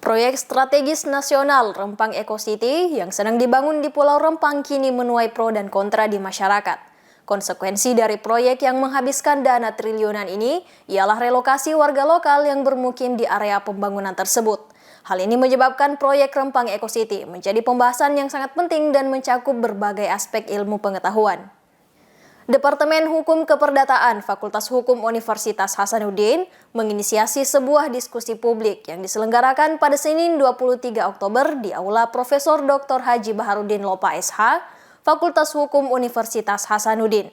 Proyek strategis nasional Rempang Eco City yang sedang dibangun di Pulau Rempang kini menuai pro dan kontra di masyarakat. Konsekuensi dari proyek yang menghabiskan dana triliunan ini ialah relokasi warga lokal yang bermukim di area pembangunan tersebut. Hal ini menyebabkan proyek Rempang Eco City menjadi pembahasan yang sangat penting dan mencakup berbagai aspek ilmu pengetahuan. Departemen Hukum Keperdataan Fakultas Hukum Universitas Hasanuddin menginisiasi sebuah diskusi publik yang diselenggarakan pada Senin 23 Oktober di Aula Profesor Dr. Haji Baharudin Lopa SH, Fakultas Hukum Universitas Hasanuddin.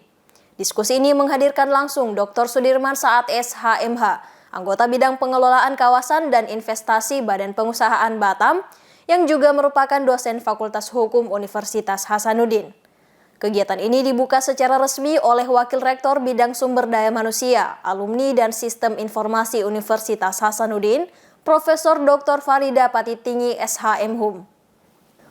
Diskusi ini menghadirkan langsung Dr. Sudirman Saat SH.MH, anggota bidang pengelolaan kawasan dan investasi Badan Pengusahaan Batam, yang juga merupakan dosen Fakultas Hukum Universitas Hasanuddin. Kegiatan ini dibuka secara resmi oleh Wakil Rektor Bidang Sumber Daya Manusia, Alumni dan Sistem Informasi Universitas Hasanuddin, Profesor Dr. Farida Patitinggi SH.MHum.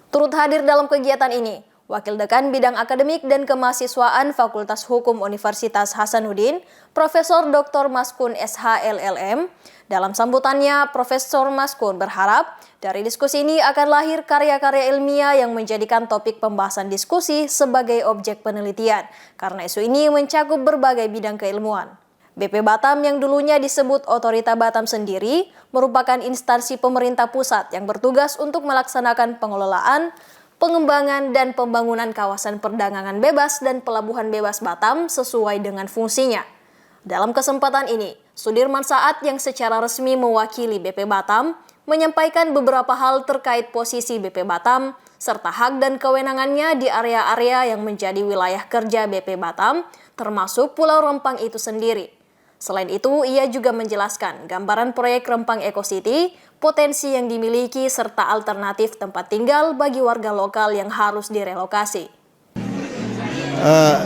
Turut hadir dalam kegiatan ini, Wakil Dekan Bidang Akademik dan Kemahasiswaan Fakultas Hukum Universitas Hasanuddin, Profesor Dr. Maskun SH.LLM. Dalam sambutannya, Profesor Maskun berharap dari diskusi ini akan lahir karya-karya ilmiah yang menjadikan topik pembahasan diskusi sebagai objek penelitian, karena isu ini mencakup berbagai bidang keilmuan. BP Batam yang dulunya disebut Otorita Batam sendiri merupakan instansi pemerintah pusat yang bertugas untuk melaksanakan pengelolaan, pengembangan dan pembangunan kawasan perdagangan bebas dan pelabuhan bebas Batam sesuai dengan fungsinya. Dalam kesempatan ini, Sudirman Saat yang secara resmi mewakili BP Batam menyampaikan beberapa hal terkait posisi BP Batam serta hak dan kewenangannya di area-area yang menjadi wilayah kerja BP Batam, termasuk Pulau Rempang itu sendiri. Selain itu, ia juga menjelaskan gambaran proyek Rempang Eco City, potensi yang dimiliki serta alternatif tempat tinggal bagi warga lokal yang harus direlokasi.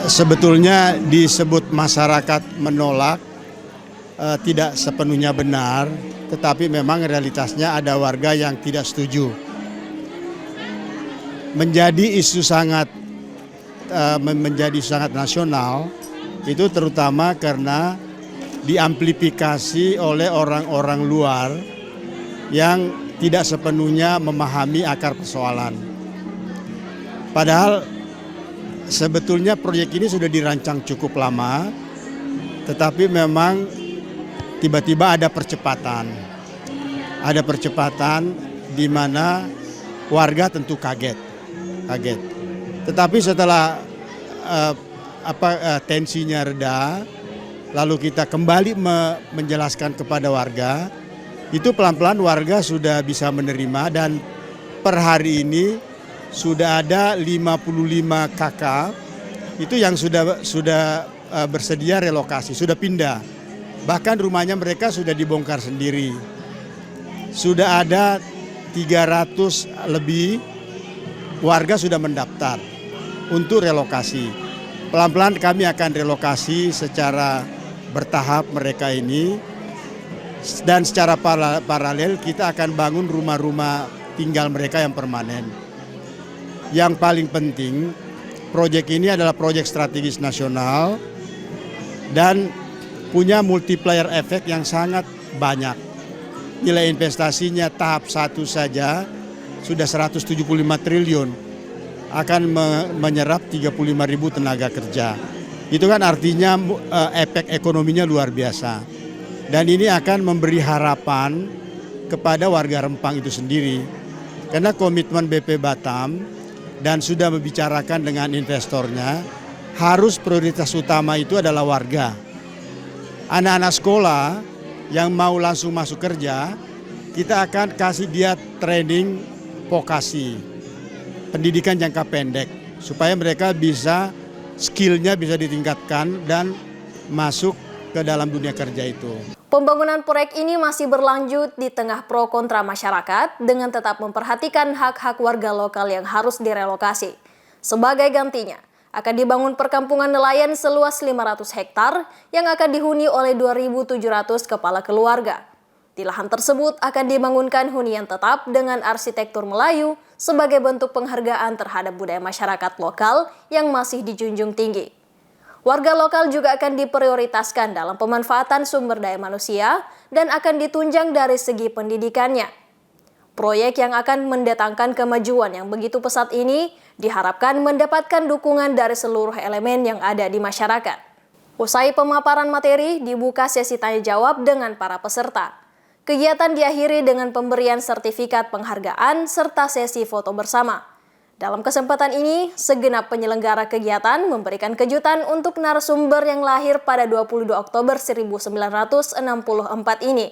Sebetulnya disebut masyarakat menolak tidak sepenuhnya benar, tetapi memang realitasnya ada warga yang tidak setuju. Menjadi isu sangat nasional itu terutama karena diamplifikasi oleh orang-orang luar yang tidak sepenuhnya memahami akar persoalan. Padahal sebetulnya proyek ini sudah dirancang cukup lama, tetapi memang tiba-tiba ada percepatan. Ada percepatan di mana warga tentu kaget. Tetapi setelah tensinya reda, lalu kita kembali menjelaskan kepada warga, itu pelan-pelan warga sudah bisa menerima dan per hari ini sudah ada 55 KK itu yang sudah bersedia relokasi, sudah pindah. Bahkan rumahnya mereka sudah dibongkar sendiri. Sudah ada 300 lebih warga sudah mendaftar untuk relokasi. Pelan-pelan kami akan relokasi secara bertahap mereka ini, dan secara paralel kita akan bangun rumah-rumah tinggal mereka yang permanen. Yang paling penting, proyek ini adalah proyek strategis nasional dan punya multiplier efek yang sangat banyak. Nilai investasinya tahap 1 saja sudah 175 triliun, akan menyerap 35.000 tenaga kerja. Itu kan artinya efek ekonominya luar biasa. Dan ini akan memberi harapan kepada warga Rempang itu sendiri. Karena komitmen BP Batam dan sudah membicarakan dengan investornya, harus prioritas utama itu adalah warga. Anak-anak sekolah yang mau langsung masuk kerja, kita akan kasih dia training vokasi, pendidikan jangka pendek, supaya mereka bisa skillnya bisa ditingkatkan dan masuk ke dalam dunia kerja itu. Pembangunan proyek ini masih berlanjut di tengah pro kontra masyarakat dengan tetap memperhatikan hak-hak warga lokal yang harus direlokasi. Sebagai gantinya, akan dibangun perkampungan nelayan seluas 500 hektar yang akan dihuni oleh 2.700 kepala keluarga. Di lahan tersebut akan dibangunkan hunian tetap dengan arsitektur Melayu sebagai bentuk penghargaan terhadap budaya masyarakat lokal yang masih dijunjung tinggi. Warga lokal juga akan diprioritaskan dalam pemanfaatan sumber daya manusia dan akan ditunjang dari segi pendidikannya. Proyek yang akan mendatangkan kemajuan yang begitu pesat ini diharapkan mendapatkan dukungan dari seluruh elemen yang ada di masyarakat. Usai pemaparan materi, dibuka sesi tanya jawab dengan para peserta. Kegiatan diakhiri dengan pemberian sertifikat penghargaan serta sesi foto bersama. Dalam kesempatan ini, segenap penyelenggara kegiatan memberikan kejutan untuk narasumber yang lahir pada 22 Oktober 1964 ini.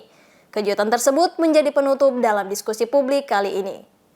Kejutan tersebut menjadi penutup dalam diskusi publik kali ini.